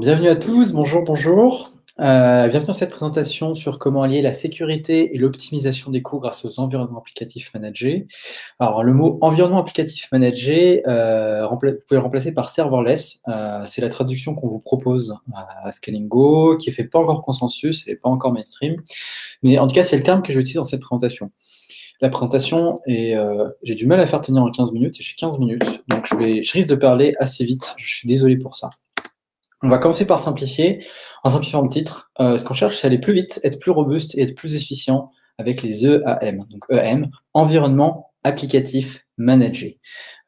Bienvenue à tous, bonjour, bonjour. Bienvenue dans cette présentation sur comment allier la sécurité et l'optimisation des coûts grâce aux environnements applicatifs managés. Alors, le mot environnement applicatif managé, vous pouvez le remplacer par serverless. C'est la traduction qu'on vous propose à Scalingo, qui ne fait pas encore consensus, elle n'est pas encore mainstream. Mais en tout cas, c'est le terme que j'utilise dans cette présentation. La présentation est, j'ai du mal à faire tenir en 15 minutes, et j'ai 15 minutes, donc je risque de parler assez vite. Je suis désolé pour ça. On va commencer par simplifier. En simplifiant le titre, ce qu'on cherche, c'est aller plus vite, être plus robuste et être plus efficient avec les EAM. Donc EAM, environnement applicatif managé.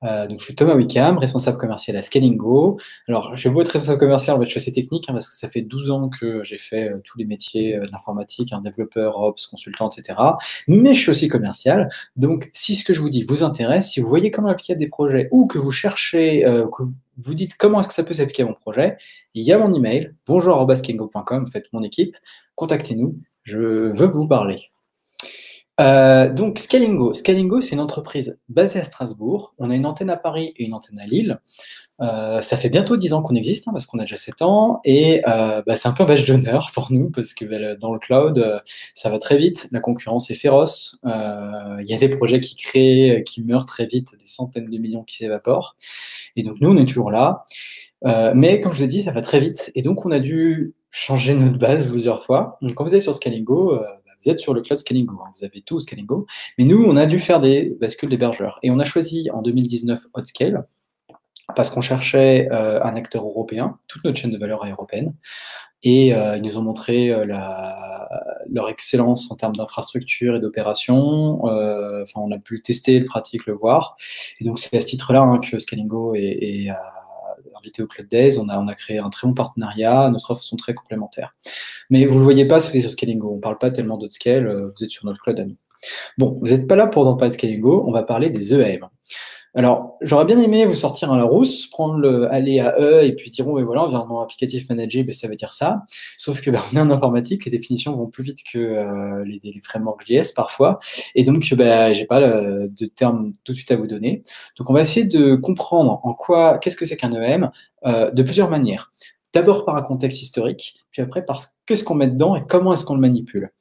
Donc je suis Thomas Wickham, responsable commercial à Scalingo. Alors, j'ai beau être responsable commercial, en fait, je suis assez technique parce que ça fait 12 ans que j'ai fait tous les métiers de l'informatique, développeur, ops, consultant, etc. Mais je suis aussi commercial. Donc, si ce que je vous dis vous intéresse, si vous voyez comment appliquer des projets ou que vous cherchez, que vous dites comment est-ce que ça peut s'appliquer à mon projet, il y a mon email, bonjour@scalingo.com, vous faites mon équipe, contactez-nous, je veux vous parler. Donc, Scalingo. Scalingo, c'est une entreprise basée à Strasbourg. On a une antenne à Paris et une antenne à Lille. Ça fait bientôt 10 ans qu'on existe, parce qu'on a déjà 7 ans. Et c'est un peu un badge d'honneur pour nous, parce que dans le cloud, ça va très vite. La concurrence est féroce. Il y a des projets qui créent, qui meurent très vite, des centaines de millions qui s'évaporent. Et donc, nous, on est toujours là. Mais comme je vous ai dit, ça va très vite. Et donc, on a dû changer notre base plusieurs fois. Donc, quand vous allez sur Scalingo, vous êtes sur le cloud Scalingo, vous avez tout Scalingo. Mais nous, on a dû faire des bascules d'hébergeurs. Et on a choisi en 2019 Hotscale parce qu'on cherchait un acteur européen. Toute notre chaîne de valeur est européenne. Et ils nous ont montré leur excellence en termes d'infrastructure et d'opération. On a pu le tester, le pratiquer, le voir. Et donc, c'est à ce titre-là que Scalingo est invité au Cloud Days. On a créé un très bon partenariat. Nos offres sont très complémentaires. Mais vous ne le voyez pas si vous êtes sur Scalingo. On ne parle pas tellement d'Hotscale. Vous êtes sur notre cloud à nous. Bon, vous n'êtes pas là pour en parler de Scalingo. On va parler des EAM. Alors, j'aurais bien aimé vous sortir un Larousse, aller à E et puis dire, voilà, environnement applicatif managé, ça veut dire ça. Sauf que on est en informatique, les définitions vont plus vite que les frameworks JS parfois. Et donc, j'ai pas de terme tout de suite à vous donner. Donc, on va essayer de comprendre qu'est-ce que c'est qu'un EAM de plusieurs manières. D'abord par un contexte historique, puis après par qu'est-ce qu'on met dedans et comment est-ce qu'on le manipule.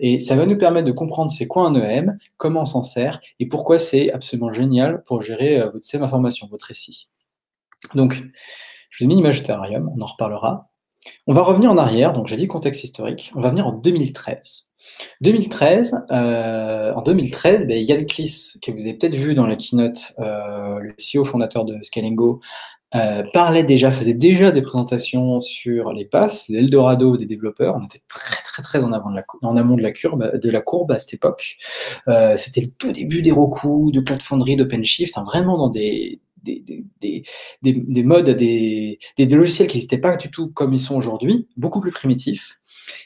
Et ça va nous permettre de comprendre c'est quoi un EAM, comment on s'en sert et pourquoi c'est absolument génial pour gérer votre système d'information, votre récit. Donc, je vous ai mis une image de Terrarium, on en reparlera. On va revenir en arrière, donc j'ai dit contexte historique, on va venir en 2013. En 2013, Yann Kliss, que vous avez peut-être vu dans la keynote, le CEO fondateur de Scalingo, faisait déjà des présentations sur les passes, l'Eldorado des développeurs. On était très en amont de la courbe à cette époque. C'était le tout début des Roku, de Cloud Foundry, d'OpenShift, vraiment dans des modes, des logiciels qui n'existaient pas du tout comme ils sont aujourd'hui, beaucoup plus primitifs.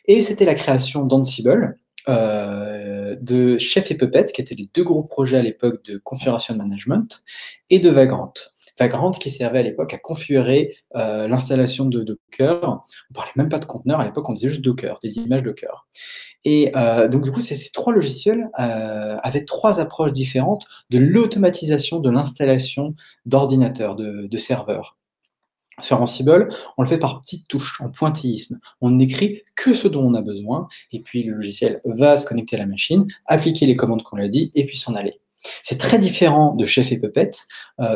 Et c'était la création d'Ansible, de Chef et Puppet, qui étaient les deux gros projets à l'époque de configuration management, et de Vagrant. Vagrant qui servait à l'époque à configurer l'installation de Docker. On ne parlait même pas de conteneurs, à l'époque on disait juste Docker, des images Docker. Et donc du coup, ces trois logiciels avaient trois approches différentes de l'automatisation de l'installation d'ordinateurs, de serveurs. Sur Ansible, on le fait par petites touches, en pointillisme. On n'écrit que ce dont on a besoin, et puis le logiciel va se connecter à la machine, appliquer les commandes qu'on lui a dit, et puis s'en aller. C'est très différent de Chef et Puppet,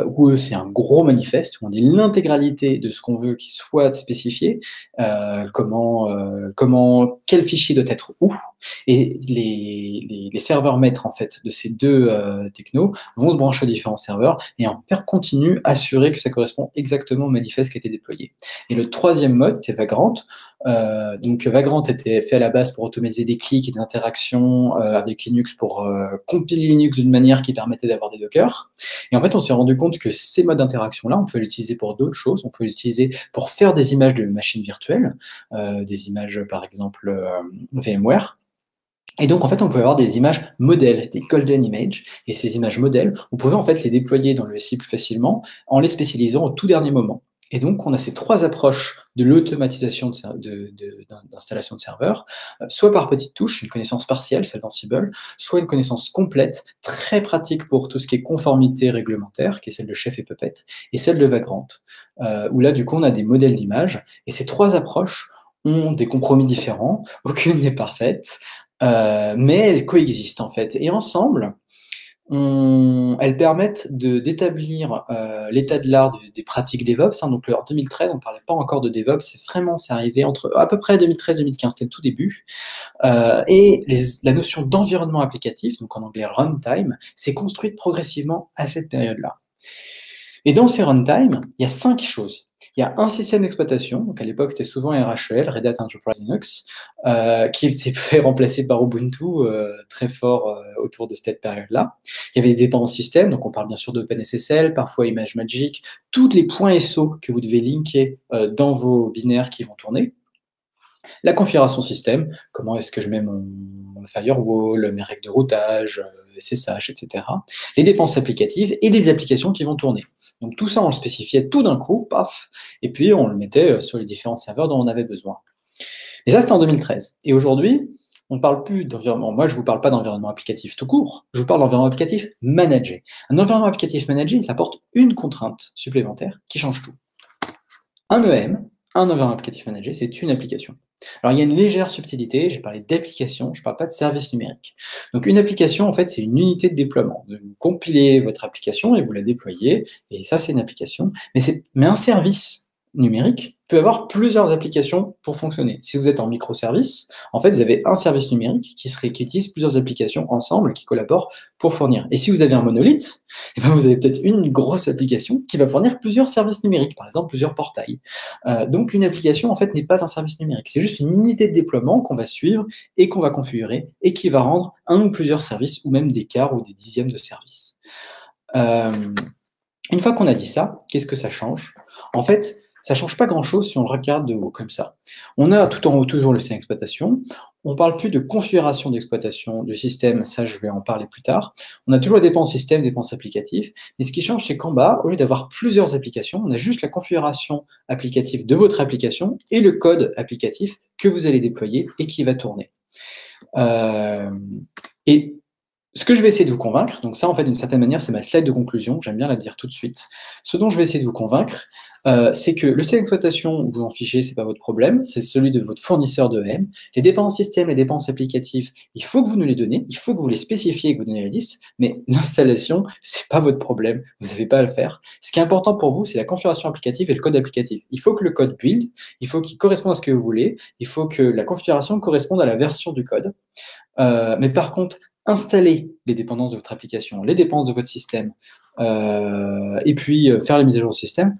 où c'est un gros manifeste, où on dit l'intégralité de ce qu'on veut qu'il soit spécifié, quel fichier doit être où, et les serveurs maîtres en fait de ces deux technos vont se brancher à différents serveurs et en paire continue assurer que ça correspond exactement au manifeste qui a été déployé. Et le troisième mode, c'était Vagrant. Donc Vagrant était fait à la base pour automatiser des clics et des interactions avec Linux pour compiler Linux d'une manière qui permettait d'avoir des Docker. Et en fait, on s'est rendu compte que ces modes d'interaction-là, on peut les utiliser pour d'autres choses. On peut les utiliser pour faire des images de machines virtuelles, des images par exemple VMware. Et donc, en fait, on peut avoir des images modèles, des golden images, et ces images modèles, on pouvait en fait les déployer dans le SI plus facilement en les spécialisant au tout dernier moment. Et donc, on a ces 3 approches de l'automatisation d'installation de serveurs, soit par petites touches, une connaissance partielle, celle d'Ansible, soit une connaissance complète, très pratique pour tout ce qui est conformité réglementaire, qui est celle de Chef et Puppet, et celle de Vagrant, où là, du coup, on a des modèles d'images. Et ces 3 approches ont des compromis différents, aucune n'est parfaite, mais elles coexistent, en fait. Et ensemble, elles permettent d'établir l'état de l'art des pratiques DevOps. Hein. Donc en 2013, on ne parlait pas encore de DevOps, c'est arrivé entre à peu près 2013-2015, c'était le tout début. Et la notion d'environnement applicatif, donc en anglais runtime, s'est construite progressivement à cette période-là. Et dans ces runtime, il y a 5 choses. Il y a un système d'exploitation, donc à l'époque c'était souvent RHEL, Red Hat Enterprise Linux, qui s'est fait remplacer par Ubuntu très fort autour de cette période-là. Il y avait des dépendances système, donc on parle bien sûr d'OpenSSL, parfois ImageMagick, tous les points SO que vous devez linker dans vos binaires qui vont tourner. La configuration système, comment est-ce que je mets mon firewall, mes règles de routage, SSH, etc. Les dépenses applicatives et les applications qui vont tourner. Donc tout ça, on le spécifiait tout d'un coup, paf, et puis on le mettait sur les différents serveurs dont on avait besoin. Et ça, c'était en 2013. Et aujourd'hui, on ne parle plus d'environnement. Moi, je ne vous parle pas d'environnement applicatif tout court, je vous parle d'environnement applicatif managé. Un environnement applicatif managé, ça apporte une contrainte supplémentaire qui change tout. Un EM, un environnement applicatif managé, c'est une application. Alors, il y a une légère subtilité, j'ai parlé d'application, je ne parle pas de service numérique. Donc, une application, en fait, c'est une unité de déploiement. Vous compilez votre application et vous la déployez, et ça, c'est une application. Mais un service numérique peut avoir plusieurs applications pour fonctionner. Si vous êtes en microservice, en fait, vous avez un service numérique qui utilise plusieurs applications ensemble, qui collaborent pour fournir. Et si vous avez un monolithe, eh ben, vous avez peut-être une grosse application qui va fournir plusieurs services numériques, par exemple plusieurs portails. Donc, une application, en fait, n'est pas un service numérique. C'est juste une unité de déploiement qu'on va suivre et qu'on va configurer et qui va rendre un ou plusieurs services, ou même des quarts ou des dixièmes de services. Une fois qu'on a dit ça, qu'est-ce que ça change? En fait, ça ne change pas grand-chose si on le regarde de haut, comme ça. On a tout en haut toujours le système d'exploitation. On ne parle plus de configuration d'exploitation du système, ça je vais en parler plus tard. On a toujours les dépenses système, dépenses applicatives. Mais ce qui change, c'est qu'en bas, au lieu d'avoir plusieurs applications, on a juste la configuration applicative de votre application et le code applicatif que vous allez déployer et qui va tourner. Et ce que je vais essayer de vous convaincre, donc ça en fait d'une certaine manière c'est ma slide de conclusion, j'aime bien la dire tout de suite. Ce dont je vais essayer de vous convaincre, c'est que le système d'exploitation où vous en fichez, c'est pas votre problème, c'est celui de votre fournisseur de EM. Les dépenses système, les dépenses applicatives, il faut que vous nous les donnez, il faut que vous les spécifiez et que vous donnez la liste, mais l'installation, c'est pas votre problème, vous n'avez pas à le faire. Ce qui est important pour vous, c'est la configuration applicative et le code applicatif. Il faut que le code build, il faut qu'il corresponde à ce que vous voulez, il faut que la configuration corresponde à la version du code. Mais par contre, installer les dépendances de votre application, les dépenses de votre système, et puis faire les mises à jour du système,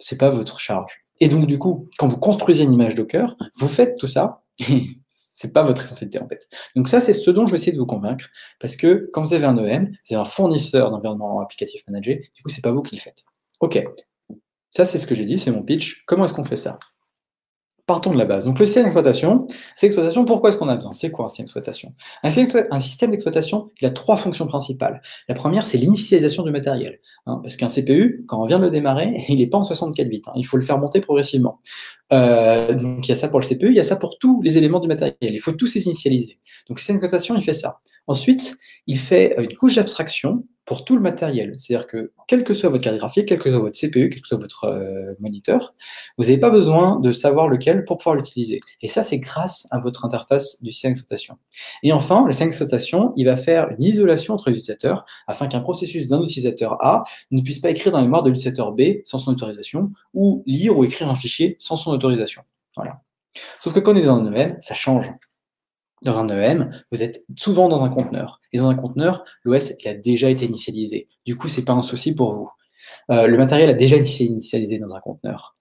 c'est pas votre charge. Et donc, du coup, quand vous construisez une image Docker, vous faites tout ça, et c'est pas votre responsabilité, en fait. Donc ça, c'est ce dont je vais essayer de vous convaincre, parce que quand vous avez un EM, vous avez un fournisseur d'environnement applicatif managé, du coup, c'est pas vous qui le faites. OK, ça, c'est ce que j'ai dit, c'est mon pitch. Comment est-ce qu'on fait ça? Partons de la base. Donc, le système d'exploitation, pourquoi est-ce qu'on a besoin? C'est quoi un système d'exploitation? Un système d'exploitation, il a 3 fonctions principales. La première, c'est l'initialisation du matériel. Hein, parce qu'un CPU, quand on vient de le démarrer, il n'est pas en 64 bits. Hein, il faut le faire monter progressivement. Donc, il y a ça pour le CPU, il y a ça pour tous les éléments du matériel. Il faut tous les initialiser. Donc, le système d'exploitation, il fait ça. Ensuite, il fait une couche d'abstraction pour tout le matériel. C'est-à-dire que, quelle que soit votre carte graphique, quel que soit votre CPU, quel que soit votre moniteur, vous n'avez pas besoin de savoir lequel pour pouvoir l'utiliser. Et ça, c'est grâce à votre interface du système d'exploitation. Et enfin, le système d'exploitation, il va faire une isolation entre les utilisateurs afin qu'un processus d'un utilisateur A ne puisse pas écrire dans la mémoire de l'utilisateur B sans son autorisation ou lire ou écrire un fichier sans son autorisation. Voilà. Sauf que quand on est dans un EM, ça change. Dans un EM, vous êtes souvent dans un conteneur. Et dans un conteneur, l'OS il a déjà été initialisé. Du coup, ce n'est pas un souci pour vous. Le matériel a déjà été initialisé dans un conteneur.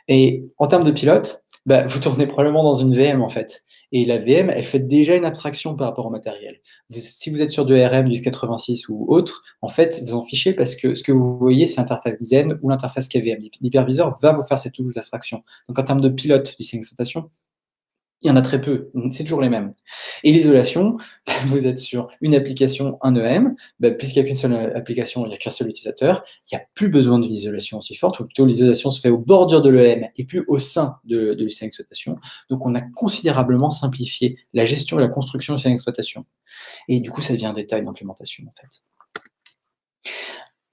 Et en termes de pilote, vous tournez probablement dans une VM en fait. Et la VM, elle fait déjà une abstraction par rapport au matériel. Si vous êtes sur de RM, du 86 ou autre, en fait, vous en fichez parce que ce que vous voyez, c'est l'interface Xen ou l'interface KVM. L'hyperviseur va vous faire cette double abstraction. Donc en termes de pilote du système d'exploitation, Il y en a très peu, c'est toujours les mêmes. Et l'isolation, vous êtes sur une application, un EM, puisqu'il n'y a qu'une seule application, il n'y a qu'un seul utilisateur, il n'y a plus besoin d'une isolation aussi forte, ou plutôt l'isolation se fait aux bordures de l'EM et plus au sein de l'UC exploitation. Donc on a considérablement simplifié la gestion et la construction de l'UC exploitation. Et du coup, ça devient un détail d'implémentation en fait.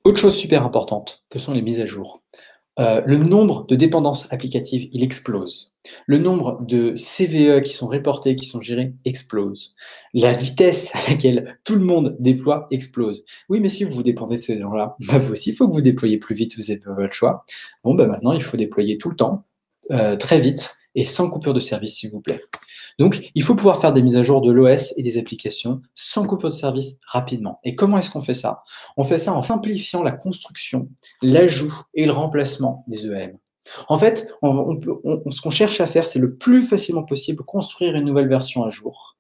Autre chose super importante, ce sont les mises à jour. Le nombre de dépendances applicatives, il explose. Le nombre de CVE qui sont reportés, qui sont gérés, explose. La vitesse à laquelle tout le monde déploie explose. Oui, mais si vous dépendez de ces gens-là, vous aussi, il faut que vous déployiez plus vite, vous n'avez pas le choix. Bon, maintenant, il faut déployer tout le temps, très vite, et sans coupure de service, s'il vous plaît. Donc, il faut pouvoir faire des mises à jour de l'OS et des applications sans coupure de service rapidement. Et comment est-ce qu'on fait ça? On fait ça en simplifiant la construction, l'ajout et le remplacement des EM. En fait, ce qu'on cherche à faire, c'est le plus facilement possible construire une nouvelle version à jour,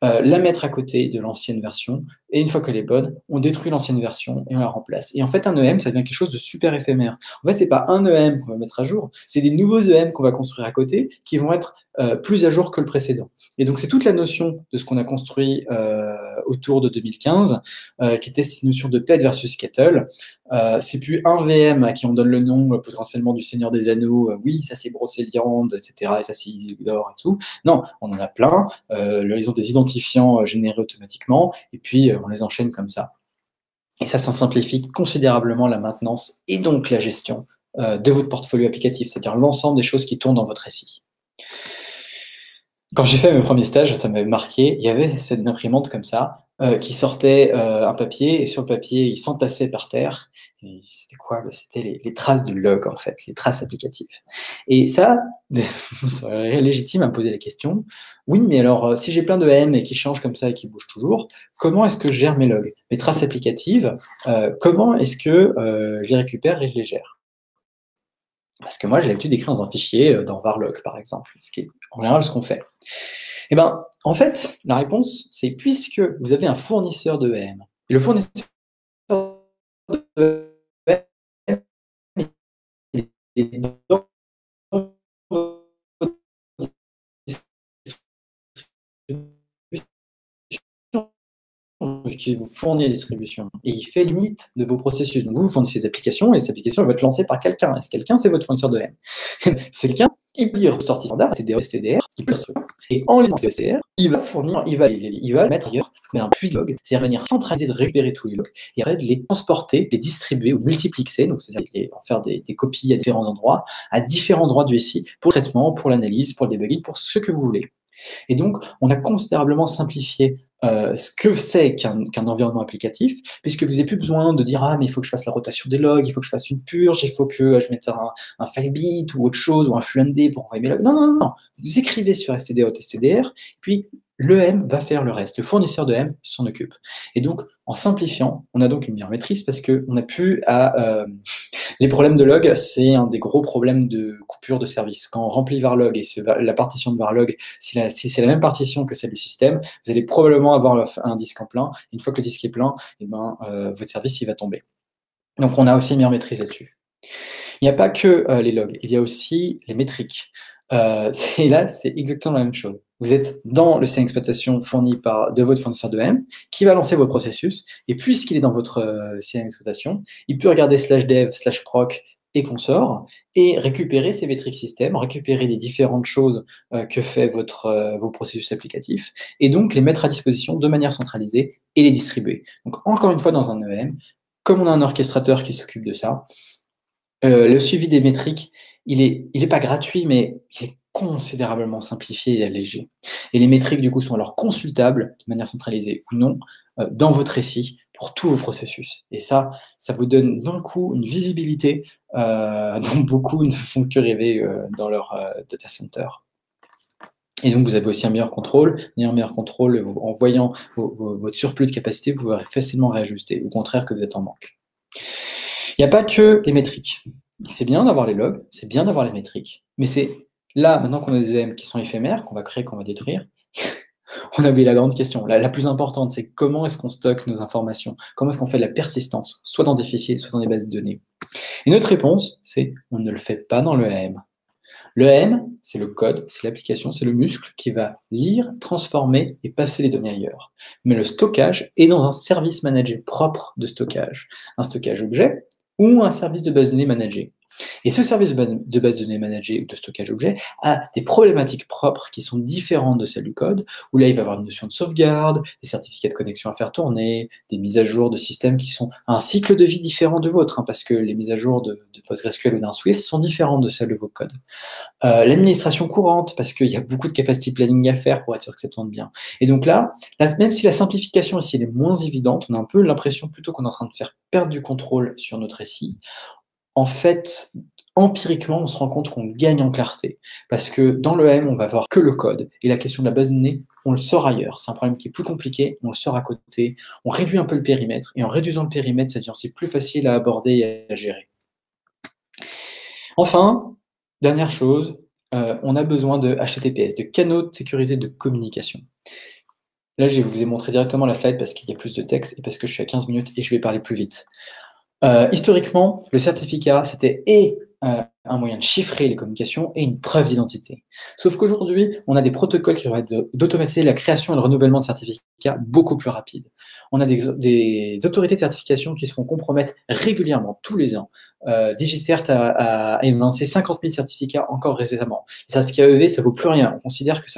la mettre à côté de l'ancienne version, et une fois qu'elle est bonne, on détruit l'ancienne version et on la remplace. Et en fait, un EM, ça devient quelque chose de super éphémère. En fait, c'est pas un EM qu'on va mettre à jour, c'est des nouveaux EM qu'on va construire à côté qui vont être plus à jour que le précédent. Et donc, c'est toute la notion de ce qu'on a construit autour de 2015, qui était cette notion de pet versus kettle. C'est plus un VM à qui on donne le nom potentiellement du Seigneur des Anneaux, oui, ça c'est Brocéliande, etc., et ça c'est Isildur et tout. Non, on en a plein. Ils ont des identifiants générés automatiquement, et puis on les enchaîne comme ça. Et ça simplifie considérablement la maintenance et donc la gestion de votre portfolio applicatif, c'est-à-dire l'ensemble des choses qui tournent dans votre SI. Quand j'ai fait mes premiers stages, ça m'avait marqué, il y avait cette imprimante comme ça, qui sortait un papier, et sur le papier, il s'entassait par terre. C'était quoi? C'était les traces de log, en fait, les traces applicatives. Et ça, vous serez légitime à me poser la question, oui, mais alors, si j'ai plein de M et qui changent comme ça et qui bougent toujours, comment est-ce que je gère mes logs? Mes traces applicatives, comment est-ce que je les récupère et je les gère? Parce que moi, j'ai l'habitude d'écrire dans un fichier, dans Varlog, par exemple, ce qui est en général ce qu'on fait. Eh ben, en fait, la réponse, c'est puisque vous avez un fournisseur de EM, et le fournisseur de EM, il est dans votre distribution, qui vous fournit la distribution, et il fait limite de vos processus. Donc vous fournissez ces applications, et ces applications vont être lancées par quelqu'un. Et ce quelqu'un, c'est votre fournisseur de EM. Ce quelqu'un, il peut lire sortie standard, CDR, STDR, il peut et en lisant ces STDR, il va fournir, il va le mettre ailleurs, ce qu'on appelle un puits de log, c'est-à-dire venir centraliser, de récupérer tous les logs, et après de les transporter, les distribuer ou multiplexer, donc c'est-à-dire en faire des copies à différents endroits du SI, pour le traitement, pour l'analyse, pour le debugging, pour ce que vous voulez. Et donc, on a considérablement simplifié ce que c'est qu'un environnement applicatif, puisque vous n'avez plus besoin de dire « Ah, mais il faut que je fasse la rotation des logs, il faut que je fasse une purge, il faut que je mette un FileBit ou autre chose, ou un FluentD pour envoyer mes logs. » Non, non, non, non. Vous écrivez sur std out, stdr, puis l'EM va faire le reste. Le fournisseur de M s'en occupe. Et donc, en simplifiant, on a donc une meilleure maîtrise parce qu'on n'a plus à... les problèmes de log, c'est un des gros problèmes de coupure de service. Quand on remplit Varlog et la partition de Varlog, si c'est la même partition que celle du système, vous allez probablement avoir un disque en plein. Une fois que le disque est plein, votre service il va tomber. Donc on a aussi une meilleure maîtrise là-dessus. Il n'y a pas que les logs, il y a aussi les métriques. Et là, c'est exactement la même chose. Vous êtes dans le système d'exploitation fourni de votre fournisseur de M, qui va lancer vos processus, et puisqu'il est dans votre système d'exploitation, il peut regarder /dev, /proc et consort, et récupérer ces métriques système, récupérer les différentes choses que fait vos processus applicatifs, et donc les mettre à disposition de manière centralisée et les distribuer. Donc encore une fois, dans un EM, comme on a un orchestrateur qui s'occupe de ça, le suivi des métriques, il est pas gratuit, mais il est considérablement simplifié et allégé. Et les métriques, du coup, sont alors consultables, de manière centralisée ou non, dans votre SI, pour tous vos processus. Et ça vous donne d'un coup une visibilité dont beaucoup ne font que rêver dans leur data center. Et donc, vous avez aussi un meilleur contrôle. En voyant votre surplus de capacité, vous pouvez facilement réajuster, au contraire que vous êtes en manque. Il n'y a pas que les métriques. C'est bien d'avoir les logs, c'est bien d'avoir les métriques, mais c'est là, maintenant qu'on a des EM qui sont éphémères, qu'on va créer, qu'on va détruire, on a oublié la grande question. La plus importante, c'est comment est-ce qu'on stocke nos informations? Comment est-ce qu'on fait de la persistance, soit dans des fichiers, soit dans des bases de données? Et notre réponse, c'est on ne le fait pas dans le EM. L'EM, c'est le code, c'est l'application, c'est le muscle qui va lire, transformer et passer les données ailleurs. Mais le stockage est dans un service managé propre de stockage, un stockage objet ou un service de base de données managé. Et ce service de base de données managé ou de stockage objet a des problématiques propres qui sont différentes de celles du code, où là, il va y avoir une notion de sauvegarde, des certificats de connexion à faire tourner, des mises à jour de systèmes qui sont à un cycle de vie différent de vôtre, hein, parce que les mises à jour de PostgreSQL ou d'un Swift sont différentes de celles de vos codes. L'administration courante, parce qu'il y a beaucoup de capacity planning à faire pour être sûr que ça tourne bien. Et donc là, même si la simplification ici elle est moins évidente, on a un peu l'impression plutôt qu'on est en train de faire perdre du contrôle sur notre récit. En fait, empiriquement, on se rend compte qu'on gagne en clarté. Parce que dans l'EM, on va voir que le code. Et la question de la base de données, on le sort ailleurs. C'est un problème qui est plus compliqué, on le sort à côté. On réduit un peu le périmètre. Et en réduisant le périmètre, ça devient aussi plus facile à aborder et à gérer. Enfin, dernière chose, on a besoin de HTTPS, de canaux sécurisés de communication. Là, je vous ai montré directement la slide parce qu'il y a plus de texte et parce que je suis à 15 minutes et je vais parler plus vite. Historiquement, le certificat, c'était un moyen de chiffrer les communications et une preuve d'identité. Sauf qu'aujourd'hui, on a des protocoles qui permettent d'automatiser la création et le renouvellement de certificats beaucoup plus rapide. On a des autorités de certification qui se font compromettre régulièrement, tous les ans. DigiCert a évincé 50 000 certificats encore récemment. Les certificats EV, ça vaut plus rien. On considère que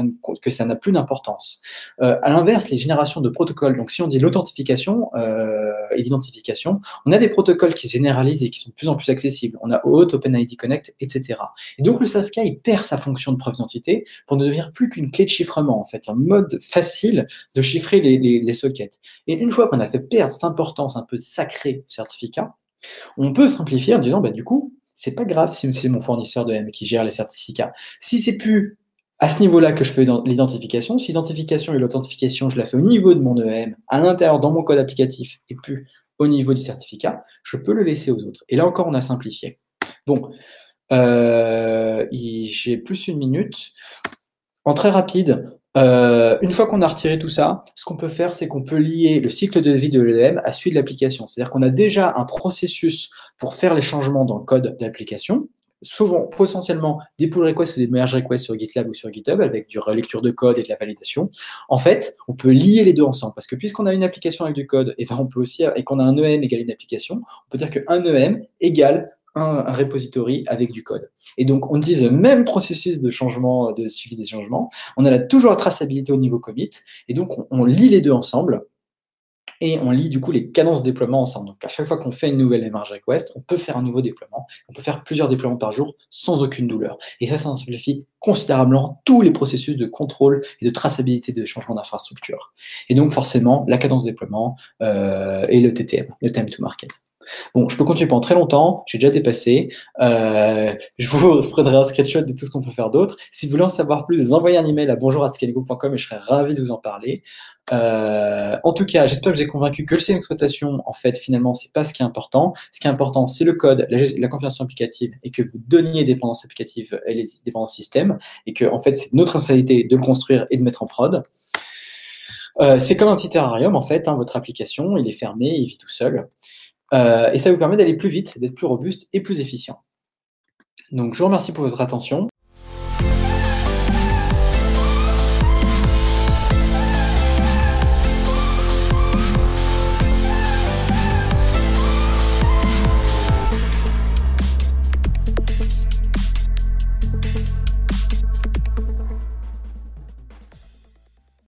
ça n'a plus d'importance. À l'inverse, les générations de protocoles, donc si on dit l'authentification et l'identification, on a des protocoles qui généralisent et qui sont de plus en plus accessibles. On a OAuth, OpenID Connect, etc. Et donc le certificat, il perd sa fonction de preuve d'identité pour ne devenir plus qu'une clé de chiffrement, en fait, un mode facile de chiffrer les sockets. Et une fois qu'on a fait perdre cette importance un peu sacrée du certificat, on peut simplifier en disant, bah, du coup, c'est pas grave si c'est mon fournisseur de M qui gère les certificats. Si c'est plus à ce niveau-là que je fais l'identification, si l'identification et l'authentification, je la fais au niveau de mon EM, à l'intérieur, dans mon code applicatif, et plus au niveau du certificat, je peux le laisser aux autres. Et là encore, on a simplifié. Bon, j'ai plus une minute. En très rapide, une fois qu'on a retiré tout ça, ce qu'on peut faire, c'est qu'on peut lier le cycle de vie de l'EM à celui de l'application. C'est-à-dire qu'on a déjà un processus pour faire les changements dans le code de l'application, souvent potentiellement des pull requests ou des merge requests sur GitLab ou sur GitHub avec du relecture de code et de la validation. En fait, on peut lier les deux ensemble parce que puisqu'on a une application avec du code, et ben on peut aussi, et qu'on a un EM égale une application, on peut dire qu'un EM égale un repository avec du code. Et donc, on utilise le même processus de changement, de suivi des changements. On a toujours la traçabilité au niveau commit. Et donc, on lit les deux ensemble. Et on lit du coup les cadences de déploiement ensemble. Donc, à chaque fois qu'on fait une nouvelle merge request, on peut faire un nouveau déploiement. On peut faire plusieurs déploiements par jour sans aucune douleur. Et ça simplifie considérablement tous les processus de contrôle et de traçabilité de changement d'infrastructure. Et donc, forcément, la cadence de déploiement et le TTM, le time to market. Bon, je peux continuer pendant très longtemps, j'ai déjà dépassé. Je vous ferai un screenshot de tout ce qu'on peut faire d'autre. Si vous voulez en savoir plus, envoyez un email à bonjour@scalego.com et je serai ravi de vous en parler. En tout cas, j'espère que je vous ai convaincu que le système d'exploitation, en fait, finalement, c'est pas ce qui est important. Ce qui est important, c'est le code, la configuration applicative et que vous donniez les dépendances applicatives et les dépendances système et que, en fait, c'est notre responsabilité de le construire et de mettre en prod. C'est comme un petit terrarium, en fait, hein, votre application, il est fermé, il vit tout seul. Et ça vous permet d'aller plus vite, d'être plus robuste et plus efficient. Donc, je vous remercie pour votre attention.